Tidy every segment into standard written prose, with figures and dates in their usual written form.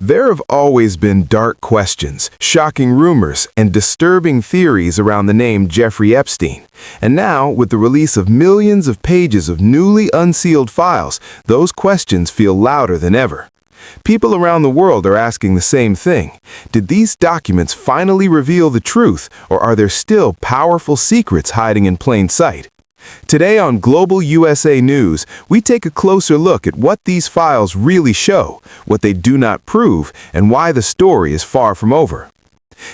There have always been dark questions, shocking rumors, and disturbing theories around the name Jeffrey Epstein. And now, with the release of millions of pages of newly unsealed files, those questions feel louder than ever. People around the world are asking the same thing. Did these documents finally reveal the truth, or are there still powerful secrets hiding in plain sight? Today on Global USA News, we take a closer look at what these files really show, what they do not prove, and why the story is far from over.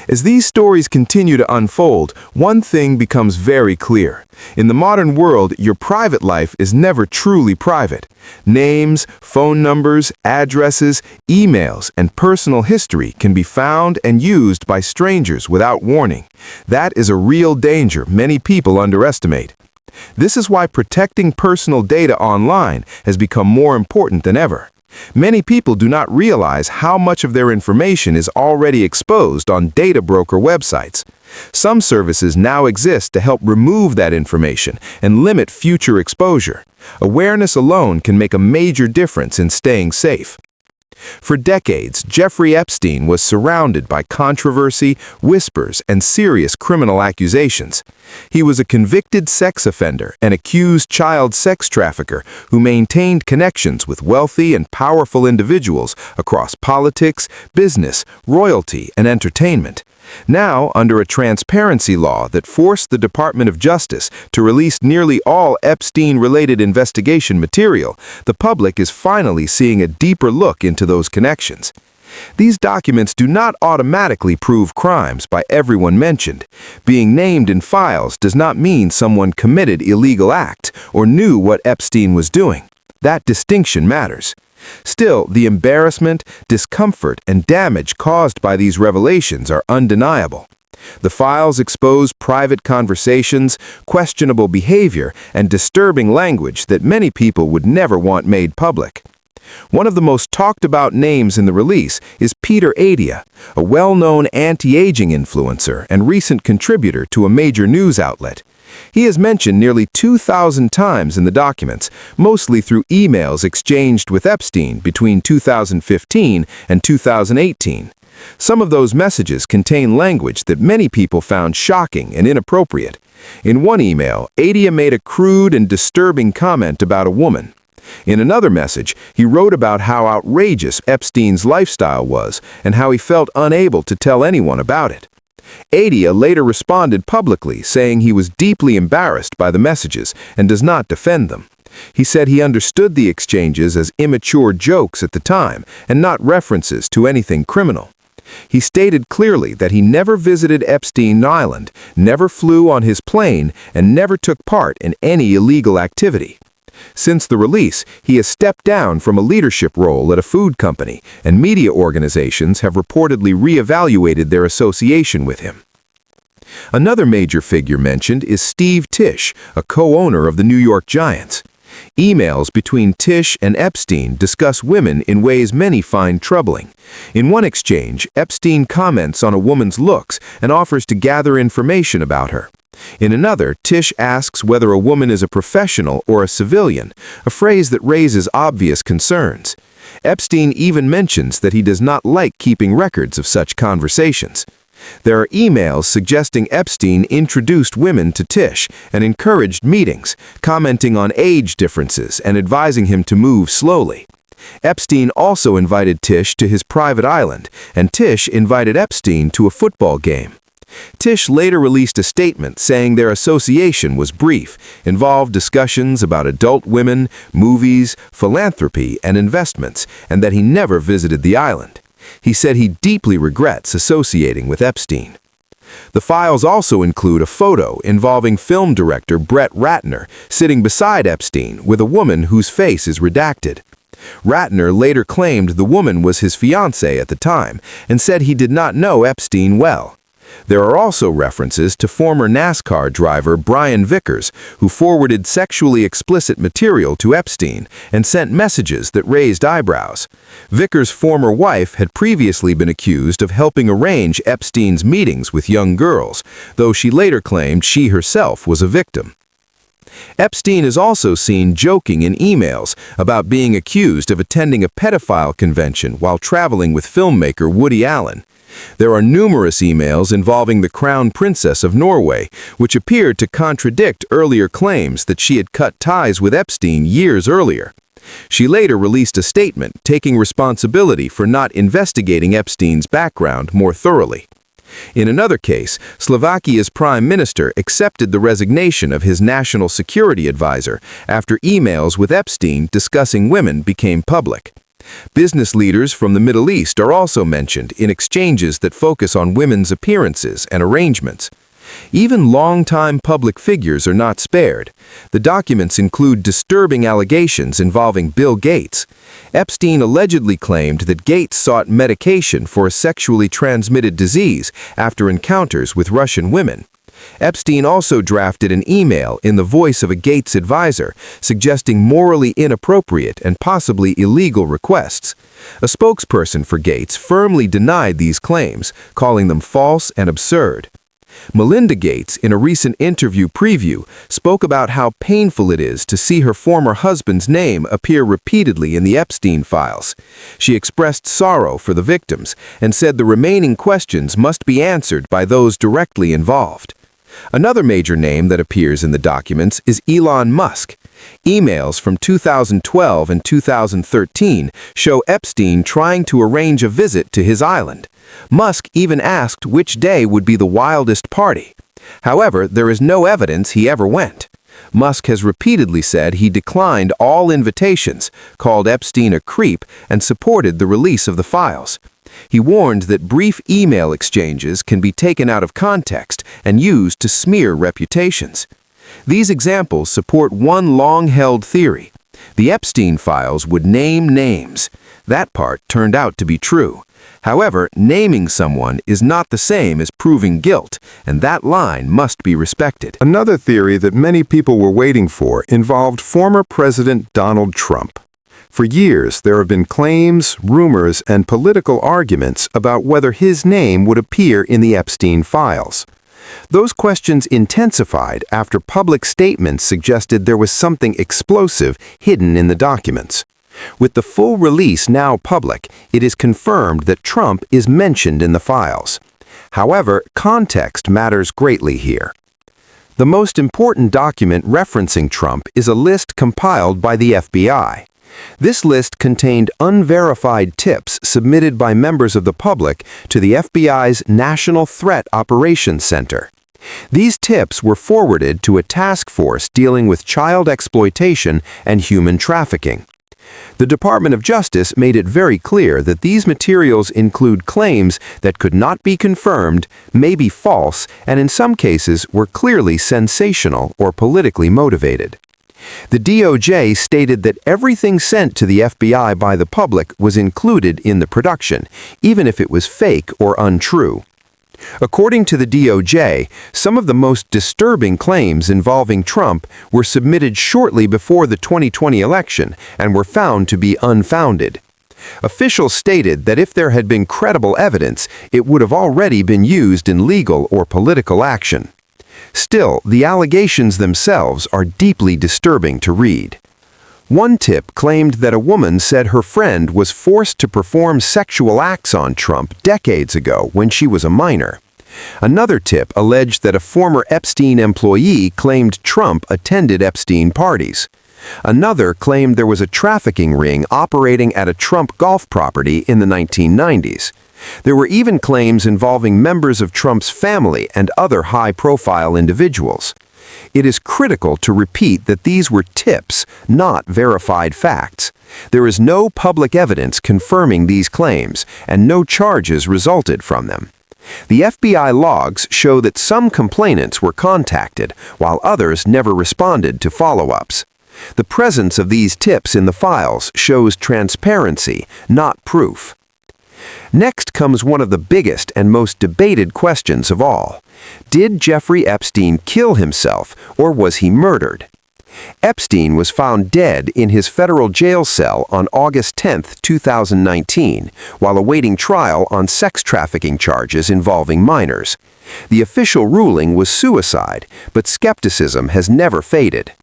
As these stories continue to unfold, one thing becomes very clear. In the modern world, your private life is never truly private. Names, phone numbers, addresses, emails, and personal history can be found and used by strangers without warning. That is a real danger many people underestimate. This is why protecting personal data online has become more important than ever. Many people do not realize how much of their information is already exposed on data broker websites. Some services now exist to help remove that information and limit future exposure. Awareness alone can make a major difference in staying safe. For decades, Jeffrey Epstein was surrounded by controversy, whispers, and serious criminal accusations. He was a convicted sex offender and accused child sex trafficker who maintained connections with wealthy and powerful individuals across politics, business, royalty, and entertainment. Now, under a transparency law that forced the Department of Justice to release nearly all Epstein-related investigation material, the public is finally seeing a deeper look into those connections. These documents do not automatically prove crimes by everyone mentioned. Being named in files does not mean someone committed illegal act or knew what Epstein was doing. That distinction matters. Still, the embarrassment, discomfort, and damage caused by these revelations are undeniable. The files expose private conversations, questionable behavior, and disturbing language that many people would never want made public. One of the most talked about names in the release is Peter Attia, a well-known anti-aging influencer and recent contributor to a major news outlet. He is mentioned nearly 2,000 times in the documents, mostly through emails exchanged with Epstein between 2015 and 2018. Some of those messages contain language that many people found shocking and inappropriate. In one email, Attia made a crude and disturbing comment about a woman. In another message, he wrote about how outrageous Epstein's lifestyle was and how he felt unable to tell anyone about it. Attia later responded publicly, saying he was deeply embarrassed by the messages and does not defend them. He said he understood the exchanges as immature jokes at the time and not references to anything criminal. He stated clearly that he never visited Epstein Island, never flew on his plane, and never took part in any illegal activity. Since the release, he has stepped down from a leadership role at a food company, and media organizations have reportedly re-evaluated their association with him. Another major figure mentioned is Steve Tisch, a co-owner of the New York Giants. Emails between Tisch and Epstein discuss women in ways many find troubling. In one exchange, Epstein comments on a woman's looks and offers to gather information about her. In another, Tisch asks whether a woman is a professional or a civilian, a phrase that raises obvious concerns. Epstein even mentions that he does not like keeping records of such conversations. There are emails suggesting Epstein introduced women to Tisch and encouraged meetings, commenting on age differences and advising him to move slowly. Epstein also invited Tisch to his private island, and Tisch invited Epstein to a football game. Tisch later released a statement saying their association was brief, involved discussions about adult women, movies, philanthropy, and investments, and that he never visited the island. He said he deeply regrets associating with Epstein. The files also include a photo involving film director Brett Ratner sitting beside Epstein with a woman whose face is redacted. Ratner later claimed the woman was his fiancée at the time and said he did not know Epstein well. There are also references to former NASCAR driver Brian Vickers, who forwarded sexually explicit material to Epstein and sent messages that raised eyebrows. Vickers' former wife had previously been accused of helping arrange Epstein's meetings with young girls, though she later claimed she herself was a victim. Epstein is also seen joking in emails about being accused of attending a pedophile convention while traveling with filmmaker Woody Allen. There are numerous emails involving the Crown Princess of Norway, which appeared to contradict earlier claims that she had cut ties with Epstein years earlier. She later released a statement taking responsibility for not investigating Epstein's background more thoroughly. In another case, Slovakia's prime minister accepted the resignation of his national security advisor after emails with Epstein discussing women became public. Business leaders from the Middle East are also mentioned in exchanges that focus on women's appearances and arrangements. Even long-time public figures are not spared. The documents include disturbing allegations involving Bill Gates. Epstein allegedly claimed that Gates sought medication for a sexually transmitted disease after encounters with Russian women. Epstein also drafted an email in the voice of a Gates advisor suggesting morally inappropriate and possibly illegal requests. A spokesperson for Gates firmly denied these claims, calling them false and absurd. Melinda Gates, in a recent interview preview, spoke about how painful it is to see her former husband's name appear repeatedly in the Epstein files. She expressed sorrow for the victims and said the remaining questions must be answered by those directly involved. Another major name that appears in the documents is Elon Musk. Emails from 2012 and 2013 show Epstein trying to arrange a visit to his island. Musk even asked which day would be the wildest party. However, there is no evidence he ever went. Musk has repeatedly said he declined all invitations, called Epstein a creep, and supported the release of the files. He warned that brief email exchanges can be taken out of context and used to smear reputations. These examples support one long-held theory. The Epstein files would name names. That part turned out to be true. However, naming someone is not the same as proving guilt, and that line must be respected. Another theory that many people were waiting for involved former President Donald Trump. For years, there have been claims, rumors, and political arguments about whether his name would appear in the Epstein files. Those questions intensified after public statements suggested there was something explosive hidden in the documents. With the full release now public, it is confirmed that Trump is mentioned in the files. However, context matters greatly here. The most important document referencing Trump is a list compiled by the FBI. This list contained unverified tips submitted by members of the public to the FBI's National Threat Operations Center. These tips were forwarded to a task force dealing with child exploitation and human trafficking. The Department of Justice made it very clear that these materials include claims that could not be confirmed, may be false, and in some cases were clearly sensational or politically motivated. The DOJ stated that everything sent to the FBI by the public was included in the production, even if it was fake or untrue. According to the DOJ, some of the most disturbing claims involving Trump were submitted shortly before the 2020 election and were found to be unfounded. Officials stated that if there had been credible evidence, it would have already been used in legal or political action. Still, the allegations themselves are deeply disturbing to read. One tip claimed that a woman said her friend was forced to perform sexual acts on Trump decades ago when she was a minor. Another tip alleged that a former Epstein employee claimed Trump attended Epstein parties. Another claimed there was a trafficking ring operating at a Trump golf property in the 1990s. There were even claims involving members of Trump's family and other high-profile individuals. It is critical to repeat that these were tips, not verified facts. There is no public evidence confirming these claims, and no charges resulted from them. The FBI logs show that some complainants were contacted, while others never responded to follow-ups. The presence of these tips in the files shows transparency, not proof. Next comes one of the biggest and most debated questions of all. Did Jeffrey Epstein kill himself, or was he murdered? Epstein was found dead in his federal jail cell on August 10, 2019, while awaiting trial on sex trafficking charges involving minors. The official ruling was suicide, but skepticism has never faded.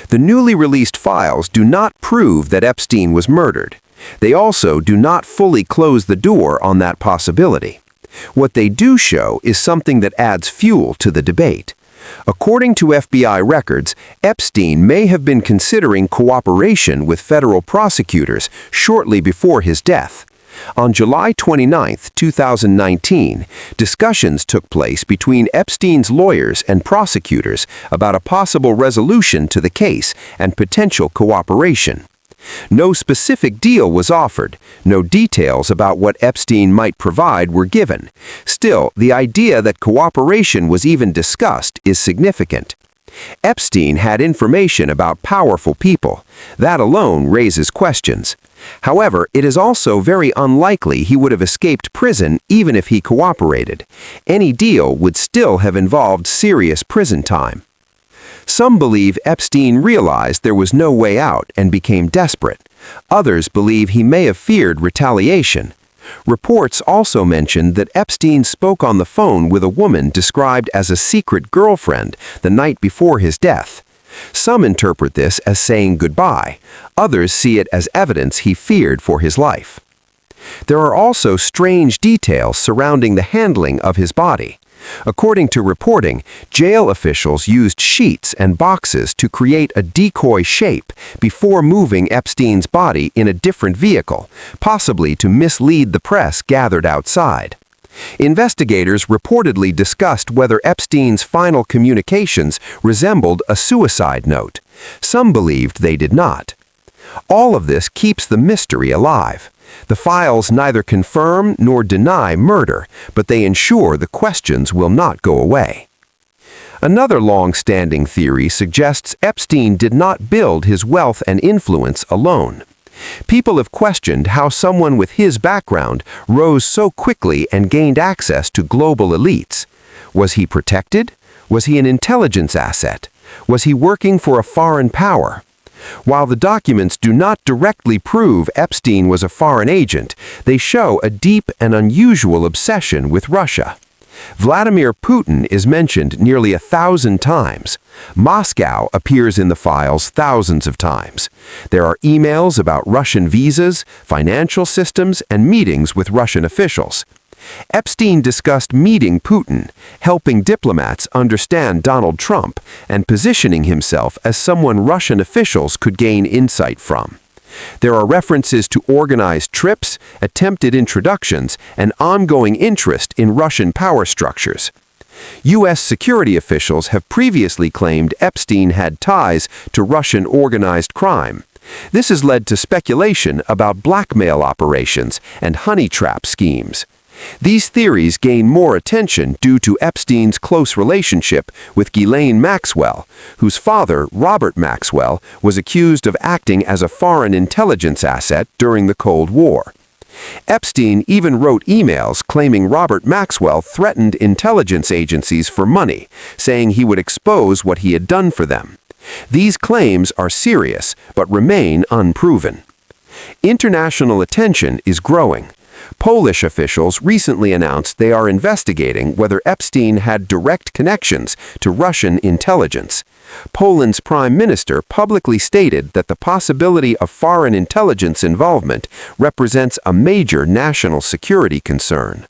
The newly released files do not prove that Epstein was murdered. They also do not fully close the door on that possibility. What they do show is something that adds fuel to the debate. According to FBI records, Epstein may have been considering cooperation with federal prosecutors shortly before his death. On July 29, 2019, discussions took place between Epstein's lawyers and prosecutors about a possible resolution to the case and potential cooperation. No specific deal was offered, no details about what Epstein might provide were given. Still, the idea that cooperation was even discussed is significant. Epstein had information about powerful people. That alone raises questions. However, it is also very unlikely he would have escaped prison even if he cooperated. Any deal would still have involved serious prison time. Some believe Epstein realized there was no way out and became desperate. Others believe he may have feared retaliation. Reports also mentioned that Epstein spoke on the phone with a woman described as a secret girlfriend the night before his death. Some interpret this as saying goodbye. Others see it as evidence he feared for his life. There are also strange details surrounding the handling of his body. According to reporting, jail officials used sheets and boxes to create a decoy shape before moving Epstein's body in a different vehicle, possibly to mislead the press gathered outside. Investigators reportedly discussed whether Epstein's final communications resembled a suicide note. Some believed they did not. All of this keeps the mystery alive. The files neither confirm nor deny murder, but they ensure the questions will not go away. Another long-standing theory suggests Epstein did not build his wealth and influence alone. People have questioned how someone with his background rose so quickly and gained access to global elites. Was he protected? Was he an intelligence asset? Was he working for a foreign power? While the documents do not directly prove Epstein was a foreign agent, they show a deep and unusual obsession with Russia. Vladimir Putin is mentioned nearly 1,000 times. Moscow appears in the files thousands of times. There are emails about Russian visas, financial systems, and meetings with Russian officials. Epstein discussed meeting Putin, helping diplomats understand Donald Trump, and positioning himself as someone Russian officials could gain insight from. There are references to organized trips, attempted introductions, and ongoing interest in Russian power structures. U.S. security officials have previously claimed Epstein had ties to Russian organized crime. This has led to speculation about blackmail operations and honey trap schemes. These theories gain more attention due to Epstein's close relationship with Ghislaine Maxwell, whose father, Robert Maxwell, was accused of acting as a foreign intelligence asset during the Cold War. Epstein even wrote emails claiming Robert Maxwell threatened intelligence agencies for money, saying he would expose what he had done for them. These claims are serious, but remain unproven. International attention is growing. Polish officials recently announced they are investigating whether Epstein had direct connections to Russian intelligence. Poland's prime minister publicly stated that the possibility of foreign intelligence involvement represents a major national security concern.